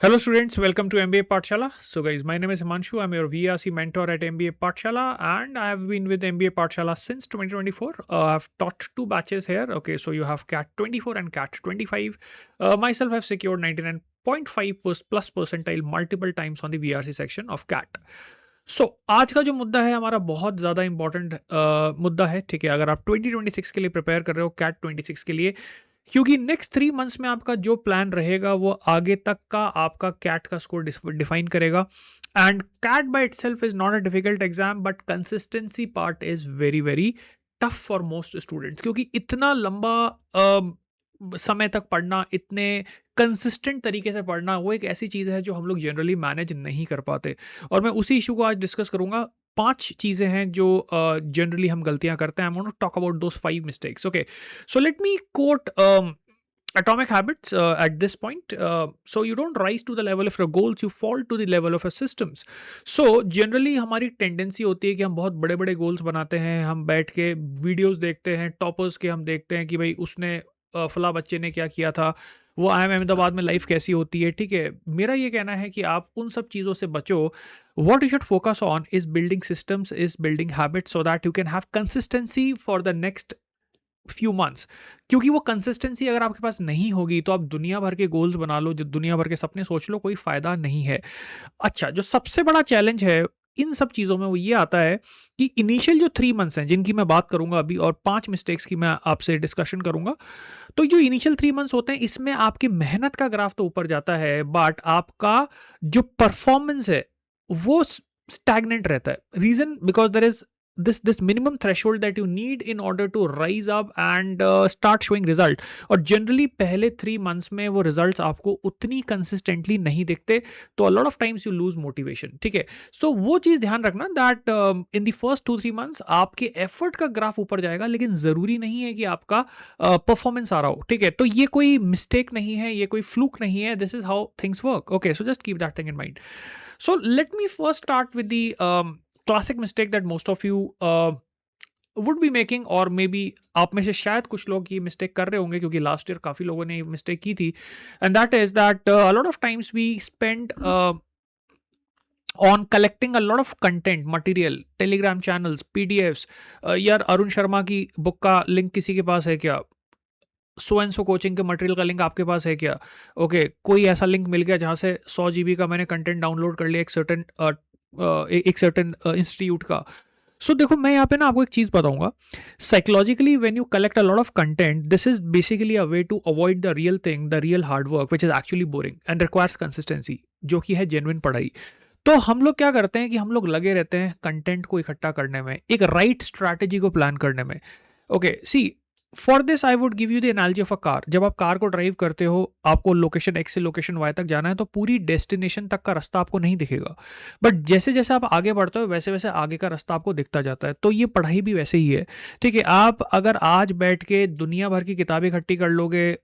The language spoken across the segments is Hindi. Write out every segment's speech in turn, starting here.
Hello students, welcome to MBA Pathshala. So guys, my name is Himanshu. I'm your VRC mentor at MBA Pathshala and I have been with MBA Pathshala since 2024. I've taught two batches here. Okay, so you have CAT 24 and CAT 25. Myself have secured 99.5 plus percentile multiple times on the VRC section of CAT. सो आज का जो मुद्दा है हमारा बहुत ज़्यादा इंपॉर्टेंट मुद्दा है, ठीक है। अगर आप 2026 के लिए प्रिपेयर कर रहे हो कैट 26 के लिए, क्योंकि नेक्स्ट 3 मंथ्स में आपका जो प्लान रहेगा वो आगे तक का आपका कैट का स्कोर डिफाइन करेगा। And CAT by itself is not a difficult exam, but consistency part is very very tough for most students, क्योंकि इतना लंबा समय तक पढ़ना, इतने कंसिस्टेंट तरीके से पढ़ना, वो एक ऐसी चीज़ है जो हम लोग जनरली मैनेज नहीं कर पाते। और मैं उसी इशू को आज डिस्कस करूंगा। 5 चीज़ें हैं जो जनरली हम गलतियां करते हैं। I want to talk about those 5 mistakes. Okay, so let me quote atomic habits at this point. So you don't rise to the level of your goals, you fall to the level of your systems. So generally हमारी टेंडेंसी होती है कि हम बहुत बड़े बड़े गोल्स बनाते हैं, हम बैठ के वीडियोस देखते हैं, टॉपर्स के हम देखते हैं कि भाई उसने फला बच्चे ने क्या किया था, वो IIM अहमदाबाद में लाइफ कैसी होती है, ठीक है। मेरा ये कहना है कि आप उन सब चीज़ों से बचो। What you should focus on is building systems, is building habits, so that you can have consistency for the next few months. क्योंकि वो कंसिस्टेंसी अगर आपके पास नहीं होगी तो आप दुनिया भर के गोल्स बना लो, जो दुनिया भर के सपने सोच लो, कोई फायदा नहीं है। अच्छा, जो सबसे बड़ा चैलेंज है इन सब चीज़ों में वो ये आता है कि इनिशियल जो 3 मंथ्स हैं जिनकी मैं बात करूंगा अभी, और 5 मिस्टेक्स की मैं आपसे डिस्कशन करूंगा। तो जो इनिशियल 3 मंथ्स होते हैं इसमें आपकी मेहनत का ग्राफ तो ऊपर जाता है, बट आपका जो परफॉर्मेंस है वो स्टैग्नेंट रहता है। Reason because there is this minimum threshold that you need in order to rise up and start showing result। और जनरली पहले 3 मंथ्स में वो रिजल्ट्स आपको उतनी कंसिस्टेंटली नहीं दिखते, तो a lot of times you lose motivation, ठीक है। सो वो चीज़ ध्यान रखना that in the first 2-3 months आपके एफर्ट का ग्राफ ऊपर जाएगा, लेकिन ज़रूरी नहीं है कि आपका परफॉर्मेंस आ रहा हो, ठीक है। तो ये कोई मिस्टेक नहीं है, ये कोई फ्लूक नहीं है, this is how things work. Okay, so just keep that thing in mind. So let me first start with the classic mistake that most of you would be making, और maybe आप में से शायद कुछ लोग ये मिस्टेक कर रहे होंगे, क्योंकि लास्ट ईयर काफ़ी लोगों ने ये मिस्टेक की थी। And that is that a lot of times we spend on collecting a lot of content material, Telegram channels, PDFs। यार अरुण शर्मा की बुक का लिंक किसी के पास है क्या? सो एंड सो कोचिंग के मटेरियल का लिंक आपके पास है क्या? ओके, कोई ऐसा लिंक मिल गया जहाँ से 100 GB का मैंने कंटेंट डाउनलोड कर लिया एक सर्टेन इंस्टीट्यूट का। सो देखो, मैं यहाँ पे ना आपको एक चीज़ बताऊंगा। Psychologically when you collect a lot of content, this is basically a way to avoid the real thing, the real hard work which is actually boring and requires consistency, जो कि है जेन्युइन पढ़ाई। तो हम लोग क्या करते हैं कि हम लोग लगे रहते हैं कंटेंट को इकट्ठा करने में, एक राइट स्ट्रैटेजी को प्लान करने में। Okay, see for this I would give you the analogy of a car. जब आप कार को ड्राइव करते हो, आपको लोकेशन X से लोकेशन Y तक जाना है, तो पूरी डेस्टिनेशन तक का रास्ता आपको नहीं दिखेगा, बट जैसे जैसे आप आगे बढ़ते हो वैसे वैसे आगे का रास्ता आपको दिखता जाता है। तो ये पढ़ाई भी वैसे ही है, ठीक है। आप अगर आज बैठ के दुनिया भर की किताबें इकट्ठी कर लोगे,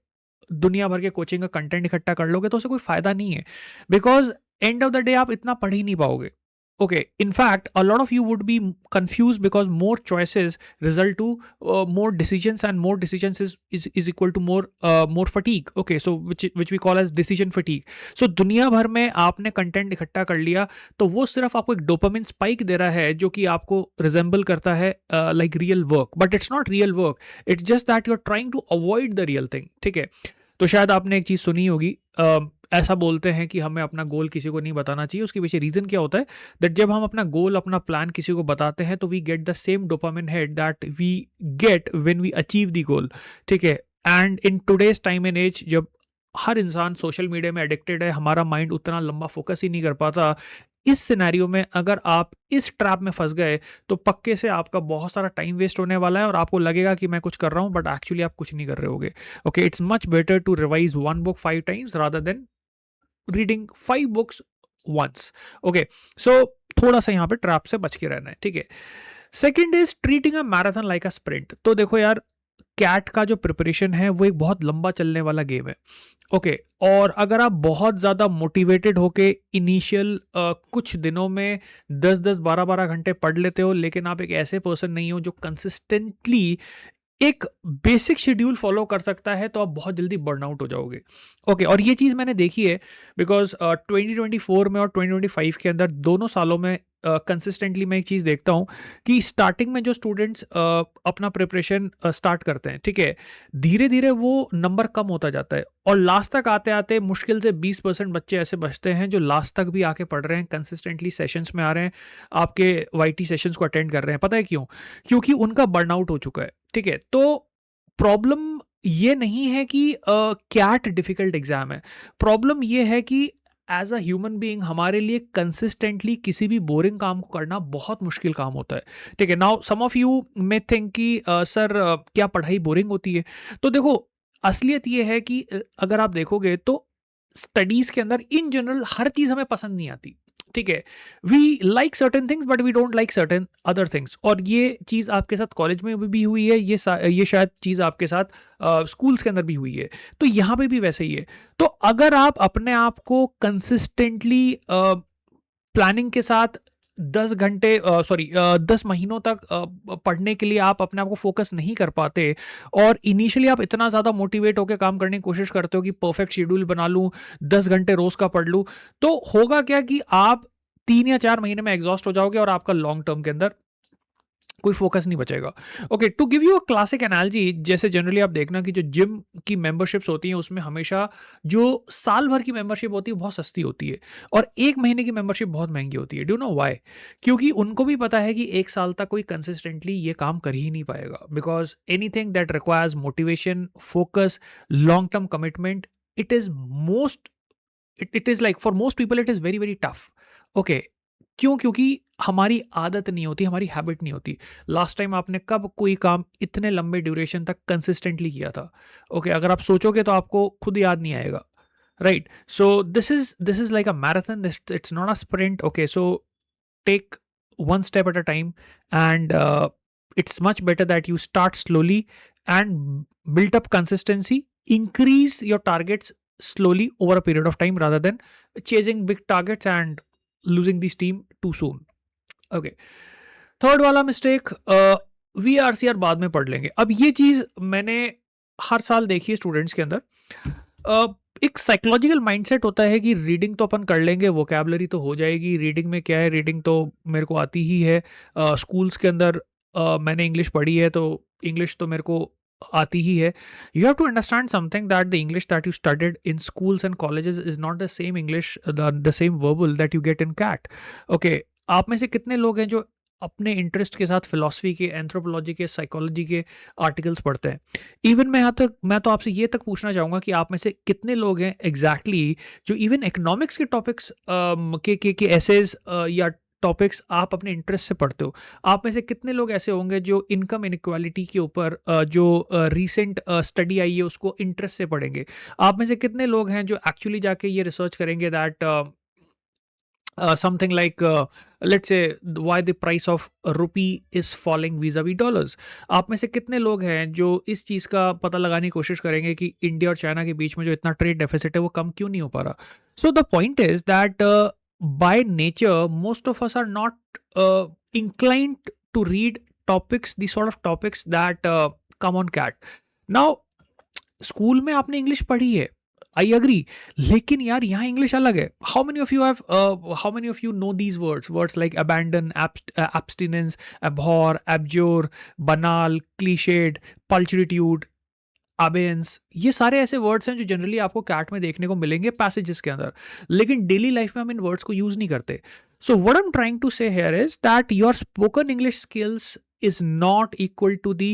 दुनिया भर के कोचिंग का कंटेंट इकट्ठा कर लोगे, तो उससे कोई फायदा नहीं है, because end of the day आप इतना पढ़ ही नहीं पाओगे। Okay, in fact, a lot of you would be confused because more choices result to more decisions, and more decisions is equal to more fatigue. Okay, so which we call as decision fatigue. So दुनिया भर में आपने कंटेंट इकट्ठा कर लिया, तो वो सिर्फ आपको एक डोपामिन स्पाइक दे रहा है, जो कि आपको रिजेंबल करता है like real work, but it's not real work. It's just that you are trying to avoid the real thing, ठीक है। तो शायद आपने एक चीज़ सुनी होगी, ऐसा बोलते हैं कि हमें अपना गोल किसी को नहीं बताना चाहिए। उसके पीछे रीज़न क्या होता है, दैट जब हम अपना गोल, अपना प्लान किसी को बताते हैं, तो we get the same dopamine hit that we get when we achieve the goal, ठीक है। And in today's time and age, जब हर इंसान सोशल मीडिया में एडिक्टेड है, हमारा माइंड उतना लंबा फोकस ही नहीं कर पाता। इस सिनेरियो में अगर आप इस ट्रैप में फंस गए, तो पक्के से आपका बहुत सारा टाइम वेस्ट होने वाला है, और आपको लगेगा कि मैं कुछ कर रहा हूँ, बट एक्चुअली आप कुछ नहीं कर रहे होगे। Okay, it's much better to revise one book 5 times rather than reading 5 books once. Okay, so थोड़ा सा यहाँ पे ट्रैप से बच के रहना है, ठीक है। Second is treating a marathon like a sprint. तो देखो यार, कैट का जो प्रिपरेशन है वो एक बहुत लंबा चलने वाला गेम है। ओके, और अगर आप बहुत ज़्यादा मोटिवेटेड होके इनिशियल कुछ दिनों में 10-10 12-12 घंटे पढ़ लेते हो, लेकिन आप एक ऐसे पर्सन नहीं हो जो कंसिस्टेंटली एक बेसिक शेड्यूल फॉलो कर सकता है तो आप बहुत जल्दी बर्नआउट हो जाओगे। ओके, और ये चीज़ मैंने देखी है बिकॉज़ 2024 में और 2025 के अंदर दोनों सालों में कंसिस्टेंटली मैं एक चीज़ देखता हूँ कि स्टार्टिंग में जो स्टूडेंट्स अपना प्रिपरेशन स्टार्ट करते हैं, ठीक है? धीरे-धीरे वो नंबर कम होता जाता है और लास्ट तक आते-आते मुश्किल से 20% बच्चे ऐसे बचते हैं जो लास्ट तक भी आके पढ़ रहे हैं, कंसिस्टेंटली सेशंस में आ रहे हैं, आपके वाईटी सेशंस को अटेंड कर रहे हैं। पता है क्यों? क्योंकि उनका बर्नआउट हो चुका है। ठीक है, तो प्रॉब्लम ये नहीं है कि कैट डिफिकल्ट एग्जाम है। प्रॉब्लम ये है कि एज अ ह्यूमन बीइंग हमारे लिए कंसिस्टेंटली किसी भी बोरिंग काम को करना बहुत मुश्किल काम होता है। ठीक है, now some of you may think कि सर क्या पढ़ाई बोरिंग होती है? तो देखो, असलियत ये है कि अगर आप देखोगे तो स्टडीज के अंदर इन जनरल हर चीज हमें पसंद नहीं आती। ठीक है, we like certain things but we don't like certain other things, और ये चीज़ आपके साथ कॉलेज में भी हुई है, ये शायद चीज़ आपके साथ स्कूल्स के अंदर भी हुई है, तो यहाँ पे भी वैसे ही है। तो अगर आप अपने आप को कंसिस्टेंटली प्लानिंग के साथ 10 महीनों तक पढ़ने के लिए आप अपने आप को फोकस नहीं कर पाते और इनिशियली आप इतना ज़्यादा मोटिवेट होकर काम करने की कोशिश करते हो कि परफेक्ट शेड्यूल बना लूँ, 10 घंटे रोज का पढ़ लूँ, तो होगा क्या कि आप 3 या 4 महीने में एग्जॉस्ट हो जाओगे और आपका लॉन्ग टर्म के अंदर कोई फोकस नहीं बचेगा। Okay, to give you a classic analogy, जैसे जनरली आप देखना कि जो जिम की मेंबरशिप्स होती हैं उसमें हमेशा जो साल भर की मेंबरशिप होती है वो बहुत सस्ती होती है और 1 महीने की मेंबरशिप बहुत महंगी होती है। Do know why? क्योंकि उनको भी पता है कि 1 साल तक कोई कंसिस्टेंटली ये काम कर ही नहीं पाएगा, because anything that requires motivation, focus, long term commitment, it is most it is like for most people it is very very tough. Okay, क्यों? क्योंकि हमारी आदत नहीं होती, हमारी हैबिट नहीं होती। लास्ट टाइम आपने कब कोई काम इतने लंबे ड्यूरेशन तक कंसिस्टेंटली किया था? ओके, अगर आप सोचोगे तो आपको खुद याद नहीं आएगा, right? So this is like a marathon, it's not a sprint. Okay, so take one step at a time, and it's much better that you start slowly and build up consistency, increase your targets slowly over a period of time rather than chasing big targets and losing the steam too soon. Okay, third वाला मिस्टेक, वी आर सी आर बाद में पढ़ लेंगे। अब ये चीज मैंने हर साल देखी है स्टूडेंट्स के अंदर। एक साइकोलॉजिकल माइंडसेट होता है कि रीडिंग तो अपन कर लेंगे, वोकैबुलरी तो हो जाएगी, रीडिंग में क्या है, रीडिंग तो मेरे को आती ही है। स्कूल्स के अंदर मैंने इंग्लिश पढ़ी है तो इंग्लिश तो मेरे को आती ही है। You have to understand something that the English that you studied in schools and colleges is not the same English, the same verbal that you get in CAT. Okay, आप में से कितने लोग हैं जो अपने इंटरेस्ट के साथ फिलॉसफी के, एंथ्रोपोलॉजी के, साइकोलॉजी के आर्टिकल्स पढ़ते हैं? इवन मैं तो आपसे ये तक पूछना चाहूँगा कि आप में से कितने लोग हैं एग्जैक्टली जो इवन इकोनॉमिक्स के टॉपिक्स के एसेज या टॉपिक्स आप अपने इंटरेस्ट से पढ़ते हो? आप में से कितने लोग ऐसे होंगे जो इनकम इनक्वालिटी के ऊपर जो रीसेंट स्टडी आई है उसको इंटरेस्ट से पढ़ेंगे? आप में से कितने लोग हैं जो एक्चुअली जाके ये रिसर्च करेंगे that something like let's say why the price of rupee is falling vis-a-vis dollars? आप में से कितने लोग हैं जो इस चीज़ का पता लगाने की कोशिश करेंगे कि इंडिया और चाइना के बीच में जो इतना ट्रेड डेफिसिट है वो कम क्यों नहीं हो पा रहा? So the point is that by nature most of us are not inclined to read topics, the sort of topics that come on cat. Now, school में आपने इंग्लिश पढ़ी है, आई अग्री, लेकिन यार यहाँ इंग्लिश अलग है। How many of you know these words like abandon, abstinence, abhor, abjure, banal, cliched, pulchritude, abeyance, ये सारे ऐसे वर्ड्स हैं जो जनरली आपको कैट में देखने को मिलेंगे पैसेजेस के अंदर, लेकिन डेली लाइफ में हम इन वर्ड्स को यूज नहीं करते। So what I am trying to say here is that your spoken English skills is not equal to the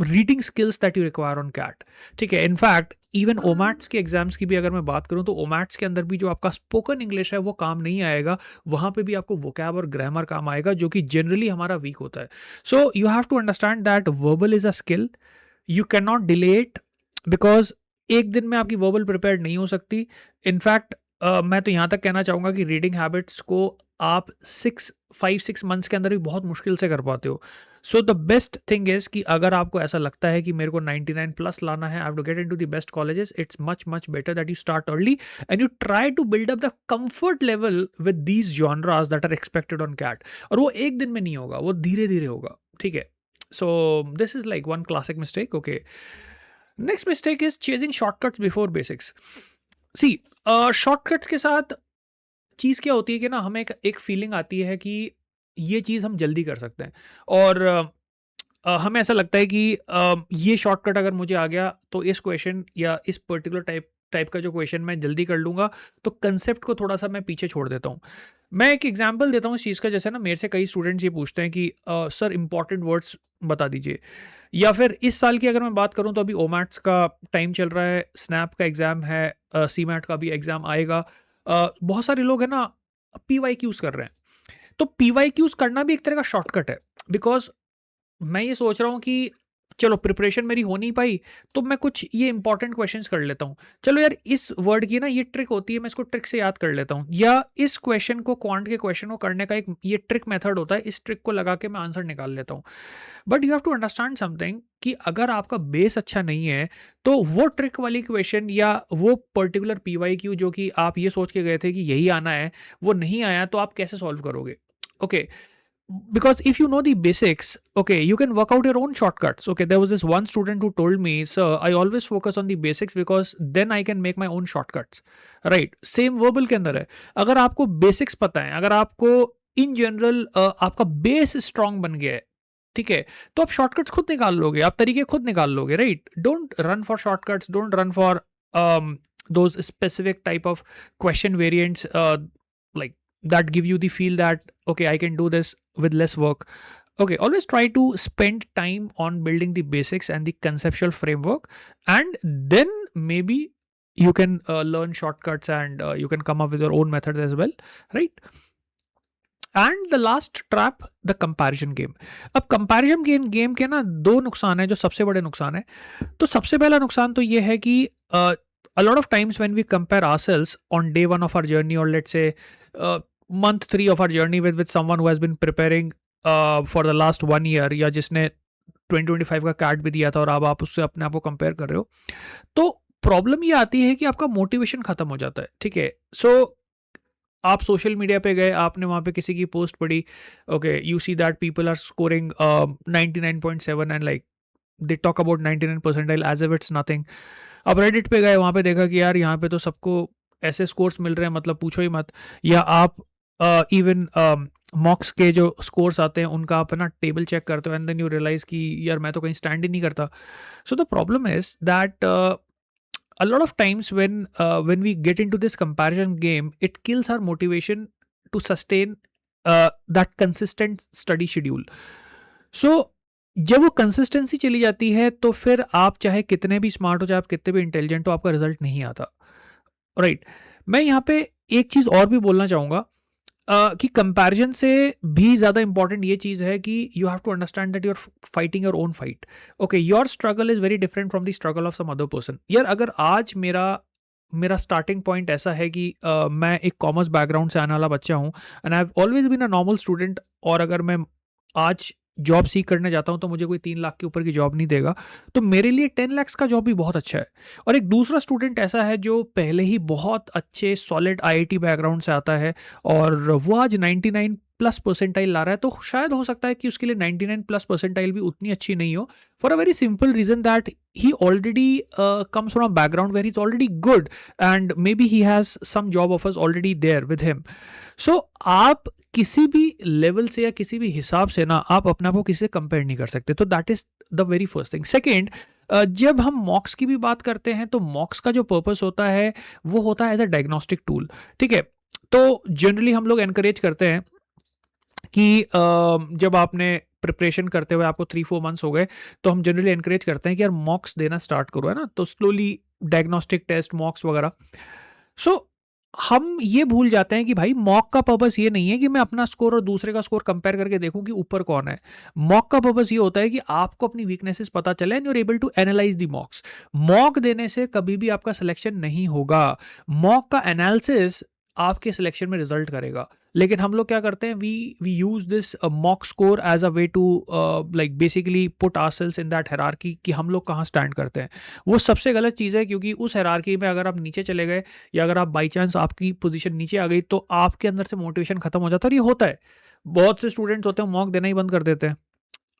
reading skills that you require on CAT. ठीक है, इनफैक्ट इवन ओमैट्स के एग्जाम्स की भी अगर मैं बात करूं तो ओमैट्स के अंदर भी जो आपका स्पोकन इंग्लिश है वो काम नहीं आएगा, वहां पे भी आपको वोकैब और ग्रामर काम आएगा जो कि जनरली हमारा वीक होता है। So you have to understand that verbal is a skill, you can not delay it, because एक दिन में आपकी वर्बल प्रिपेयर नहीं हो सकती। इनफैक्ट मैं तो यहाँ तक कहना चाहूँगा कि रीडिंग हैबिट्स को आप 5-6 मंथ्स के अंदर भी बहुत मुश्किल से कर पाते हो। So the best thing is कि अगर आपको ऐसा लगता है कि मेरे को 99 प्लस लाना है, I have to get into the best colleges, it's much better that you start early and you try to build up the comfort level with these genres that are expected on CAT. और वो एक दिन में नहीं होगा, वो धीरे धीरे होगा। ठीक है, So this is like one classic mistake. Okay, next mistake is chasing shortcuts before basics. See, shortcuts के साथ चीज़ क्या होती है कि ना हमें एक फीलिंग आती है कि ये चीज़ हम जल्दी कर सकते हैं, और हमें ऐसा लगता है कि ये शॉर्टकट अगर मुझे आ गया तो इस क्वेश्चन या इस पर्टिकुलर टाइप टाइप का जो क्वेश्चन मैं जल्दी कर लूँगा, तो कंसेप्ट को थोड़ा सा मैं पीछे छोड़ देता हूँ। मैं एक एग्जांपल देता हूँ इस चीज़ का, जैसे ना मेरे से कई स्टूडेंट्स ये पूछते हैं कि सर इंपॉर्टेंट वर्ड्स बता दीजिए, या फिर इस साल की अगर मैं बात करूँ तो अभी ओमैट्स का टाइम चल रहा है, स्नैप का एग्ज़ाम है, सी मैट का भी एग्ज़ाम आएगा। बहुत सारे लोग हैं ना पी वाई क्यूज़ कर रहे हैं, तो पी वाई क्यूज़ करना भी एक तरह का शॉर्टकट है, बिकॉज मैं ये सोच रहा हूँ कि चलो प्रिपरेशन मेरी हो नहीं पाई, तो मैं कुछ ये इंपॉर्टेंट क्वेश्चंस कर लेता हूँ। चलो यार, इस वर्ड की ना ये ट्रिक होती है, मैं इसको ट्रिक से याद कर लेता हूँ, या इस क्वेश्चन को, क्वांट के क्वेश्चन को करने का एक ये ट्रिक मेथड होता है, इस ट्रिक को लगा के मैं आंसर निकाल लेता हूँ। But you have to understand something कि अगर आपका बेस अच्छा नहीं है, तो वो ट्रिक वाली क्वेश्चन या वो पर्टिकुलर पी वाई क्यू जो कि आप ये सोच के गए थे कि यही आना है, वो नहीं आया, तो आप कैसे सॉल्व करोगे? Okay, because if you know the basics, okay, you can work out your own shortcuts. Okay, there was this one student who told me, sir, I always focus on the basics because then I can make my own shortcuts. Right, same verbal के अंदर है। अगर आपको basics पता है, अगर आपको in general आपका base strong बन गया है, ठीक है, तो आप शॉर्टकट्स खुद निकाल लोगे, आप तरीके खुद निकाल लोगे। Right, don't run for shortcuts, don't run for those specific type of question variants, like that give you the feel that okay, I can do this with less work. Okay, always try to spend time on building the basics and the conceptual framework, and then maybe you can learn shortcuts, and you can come up with your own methods as well, right? And the last trap, the comparison game. अब कंपैरिजन गेम के ना दो नुकसान है जो सबसे बड़े नुकसान है। तो सबसे पहला नुकसान तो ये है कि a lot of times when we compare ourselves on day one of our journey, or let's say month 3 of our journey with someone who has been preparing for the last 1 year, या जिसने 2025 का कैट भी दिया था, और अब आप उससे अपने आप को कंपेयर कर रहे हो, तो प्रॉब्लम ये आती है कि आपका मोटिवेशन खत्म हो जाता है। ठीक है, सो आप सोशल मीडिया पे गए, आपने वहाँ पे किसी की पोस्ट पढ़ी, okay, you see that people are scoring 99.7 and like they talk about 99 percentile as if it's nothing. अब रेडिट पे गए, वहाँ पे देखा कि यार यहाँ पे तो सबको ऐसे स्कोर्स मिल रहे हैं, मतलब पूछो ही मत। या आप इवन मॉक्स के जो स्कोर्स आते हैं उनका आप ना टेबल चेक करते हो, एंड देन यू रियलाइज कि यार मैं तो कहीं स्टैंड ही नहीं करता। So the problem is that a lot of times when we get into this comparison game, it kills our motivation to sustain that consistent study schedule. So जब वो कंसिस्टेंसी चली जाती है, तो फिर आप चाहे कितने भी स्मार्ट हो, चाहे आप कितने भी इंटेलिजेंट हो, आपका रिजल्ट नहीं आता। राइट, मैं यहाँ पे एक चीज़ और भी बोलना चाहूँगा कि कंपैरिजन से भी ज़्यादा इंपॉर्टेंट ये चीज़ है कि you have to understand that you are fighting your own fight. Okay, your struggle is very different from the struggle of some other person. यार, अगर आज मेरा मेरा स्टार्टिंग पॉइंट ऐसा है कि मैं एक कॉमर्स बैकग्राउंड से आने वाला बच्चा हूँ, and I have always been a normal student, और अगर मैं आज जॉब सीख करने जाता हूँ तो मुझे कोई 3 लाख के ऊपर की जॉब नहीं देगा, तो मेरे लिए 10 lakhs का जॉब भी बहुत अच्छा है। और एक दूसरा स्टूडेंट ऐसा है जो पहले ही बहुत अच्छे सॉलिड आईआईटी बैकग्राउंड से आता है, और वो आज 99 प्लस परसेंटाइल ला रहा है, तो शायद हो सकता है कि उसके लिए 99 प्लस परसेंटाइल भी उतनी अच्छी नहीं हो, for a very simple reason that he already comes from a background where is already good, and maybe he has some job offers already there with him. सो आप किसी भी लेवल से या किसी भी हिसाब से ना आप अपने आप को किसी से कंपेयर नहीं कर सकते। तो that is the very first thing. Second, जब हम मॉक्स की भी बात करते हैं, तो मॉक्स का जो पर्पस होता है वो होता है एज अ डायग्नोस्टिक टूल। ठीक है, तो जनरली हम लोग एनकरेज करते हैं कि जब आपने प्रिपरेशन करते हुए आपको 3-4 मंथ्स हो गए, तो हम जनरली एनकरेज करते हैं कि यार मॉक्स देना स्टार्ट करो, है ना, तो स्लोली डायग्नोस्टिक टेस्ट, मॉक्स वगैरह। सो हम ये भूल जाते हैं कि भाई मॉक का पर्पस ये नहीं है कि मैं अपना स्कोर और दूसरे का स्कोर कंपेयर करके देखूं कि ऊपर कौन है। मॉक का पर्पस ये होता है कि आपको अपनी वीकनेसेस पता चले, and you are able to analyse the mocks. Mock देने से कभी भी आपका सिलेक्शन नहीं होगा, मॉक का एनालिसिस आपके सिलेक्शन में रिजल्ट करेगा। लेकिन हम लोग क्या करते हैं, we use this mock score as a way to like basically put ourselves in that hierarchy कि हम लोग कहाँ स्टैंड करते हैं। वो सबसे गलत चीज़ है, क्योंकि उस हायरार्की में अगर आप नीचे चले गए, या अगर आप बाई चांस आपकी पोजीशन नीचे आ गई, तो आपके अंदर से मोटिवेशन खत्म हो जाता है। और ये होता है, बहुत से स्टूडेंट्स होते हैं मॉक देना ही बंद कर देते हैं।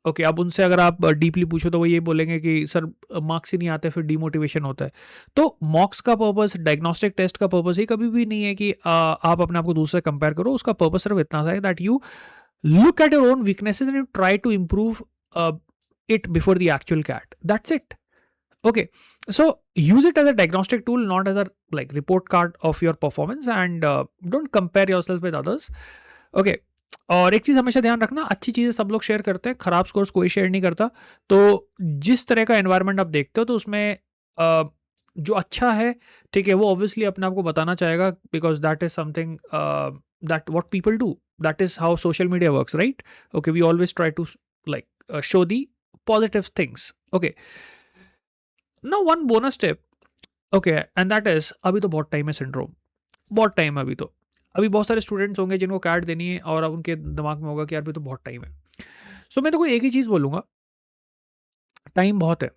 ओके, अब उनसे अगर आप डीपली पूछो तो वो ये बोलेंगे कि सर मार्क्स ही नहीं आते, फिर डीमोटिवेशन होता है। तो मॉक्स का पर्पस, डायग्नोस्टिक टेस्ट का पर्पस ही कभी भी नहीं है कि आप अपने आप को दूसरे कंपेयर करो। उसका पर्पस सिर्फ इतना सा है that you look at your own weaknesses and you try to improve it before the actual cat. That's it. Okay, so use it as a diagnostic tool, not as a like report card of your performance, and don't compare yourself with others. Okay, और एक चीज़ हमेशा ध्यान रखना, अच्छी चीज़ें सब लोग शेयर करते हैं, खराब स्कोर्स कोई शेयर नहीं करता। तो जिस तरह का एनवायरनमेंट आप देखते हो तो उसमें जो अच्छा है, ठीक है, वो ऑब्वियसली अपने आप को बताना चाहेगा, because that is something that what people do, that is how social media works, right? Okay, we always try to like show the positive things. Okay, now one bonus tip, okay, and that is अभी तो बहुत टाइम है सिंड्रोम, बहुत टाइम है अभी तो। अभी बहुत सारे स्टूडेंट्स होंगे जिनको कैट देनी है और अब उनके दिमाग में होगा कि यार अभी तो बहुत टाइम है। सो मैं तो कोई एक ही चीज़ बोलूँगा, टाइम बहुत है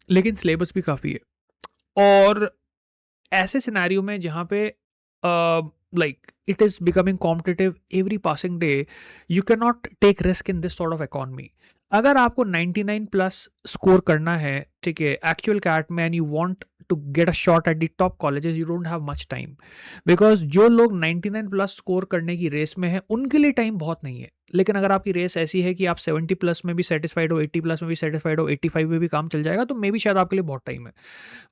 लेकिन सिलेबस भी काफ़ी है। और ऐसे सिनेरियो में जहाँ पे like it is becoming competitive every passing day, you can not take risk in this sort of economy. अगर आपको 99 प्लस स्कोर करना है, ठीक है, एक्चुअल कैट में, and you want to get a shot at the top colleges, you don't have much time, because जो लोग 99 प्लस स्कोर करने की रेस में है उनके लिए टाइम बहुत नहीं है। लेकिन अगर आपकी रेस ऐसी है कि आप 70 प्लस में भी सेटिस्फाइड हो, 80 प्लस में भी सेटिस्फाइड हो, 85 में भी काम चल जाएगा, तो मे बी शायद आपके लिए बहुत टाइम है।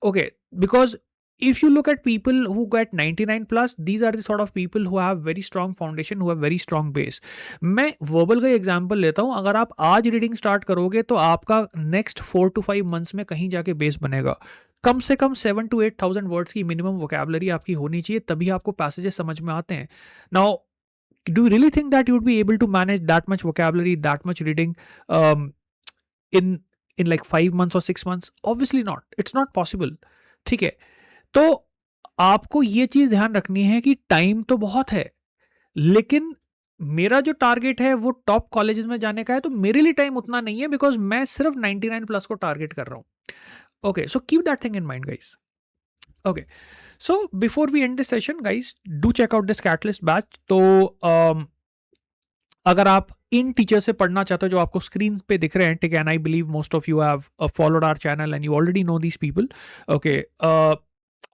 Okay, because if you look at people who get 99 plus, these are the sort of people who have very strong foundation, who have very strong base. मैं वर्बल का एग्जांपल लेता हूं, अगर आप आज रीडिंग स्टार्ट करोगे तो आपका नेक्स्ट 4 to 5 मंथ्स में कहीं जाके बेस बनेगा। कम से कम 7 to 8,000 वर्ड्स की मिनिमम वोकैबुलरी आपकी होनी चाहिए, तभी आपको पैसेजेस समझ में आते हैं। Now, do you really think that you would be able to manage that much vocabulary, that much reading um, in like 5 months or 6 months? Obviously not. It's not possible. ठीक है, तो आपको ये चीज ध्यान रखनी है कि टाइम तो बहुत है, लेकिन मेरा जो टारगेट है वो टॉप कॉलेजेस में जाने का है, तो मेरे लिए टाइम उतना नहीं है, बिकॉज मैं सिर्फ 99 प्लस को टारगेट कर रहा हूं। Okay, so keep that thing in mind guys. Okay, so before we end this session guys, do check out this Catalyst batch. तो अगर आप इन टीचर से पढ़ना चाहते हो जो आपको स्क्रीन पे दिख रहे हैं, ठीक है, and I believe most of you have followed our channel and you already know these people. Okay,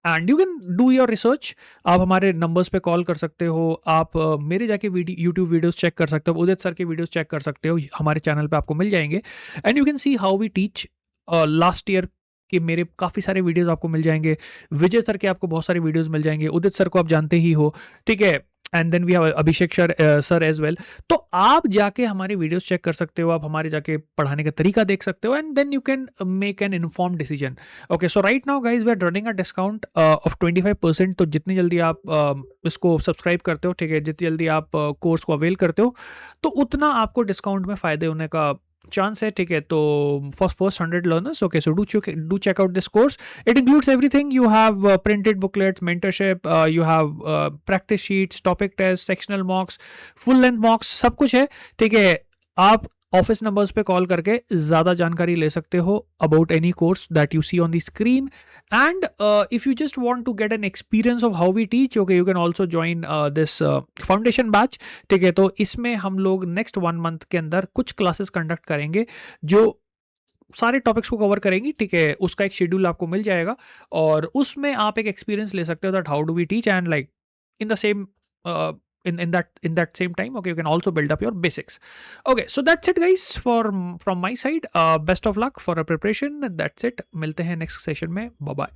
and you can do your research. आप हमारे नंबर्स पे कॉल कर सकते हो, आप मेरे जाके यूट्यूब वीडियोस चेक कर सकते हो, उदित सर के वीडियोस चेक कर सकते हो, हमारे चैनल पे आपको मिल जाएंगे। And you can see how we teach. Last year के मेरे काफ़ी सारे वीडियोस आपको मिल जाएंगे, विजय सर के आपको बहुत सारे वीडियोस मिल जाएंगे, उदित सर को आप जानते ही हो, ठीक है, and then we have Abhishek sir as well. तो आप जाके हमारे वीडियोस चेक कर सकते हो, आप हमारे जाके पढ़ाने का तरीका देख सकते हो, and then you can make an inform decision. Okay, so right now guys we are running a discount of 25%। तो जितनी जल्दी आप इसको सब्सक्राइब करते हो, ठीक है, जितनी जल्दी आप कोर्स को अवेल करते हो, तो उतना आपको डिस्काउंट में फ़ायदे होने का चांस है, ठीक है। तो first 100 learners, okay, so do check out this course. It includes everything. You have printed booklets, mentorship, you have practice sheets, topic tests, sectional mocks, full length mocks, सब कुछ है, ठीक है। आप ऑफिस नंबर्स पे कॉल करके ज़्यादा जानकारी ले सकते हो about any course that you see on the screen. And if you just want to get an experience of how we teach, okay, you can also join this foundation batch, ठीक है। तो इसमें हम लोग नेक्स्ट 1 मंथ के अंदर कुछ क्लासेस कंडक्ट करेंगे जो सारे टॉपिक्स को कवर करेंगी, ठीक है। उसका एक शेड्यूल आपको मिल जाएगा और उसमें आप एक एक्सपीरियंस ले सकते हो that how do we teach, and like in the same in that same time, okay, you can also build up your basics. Okay, so that's it guys from my side. Best of luck for a preparation. That's it, milte hain next session mein. Bye bye.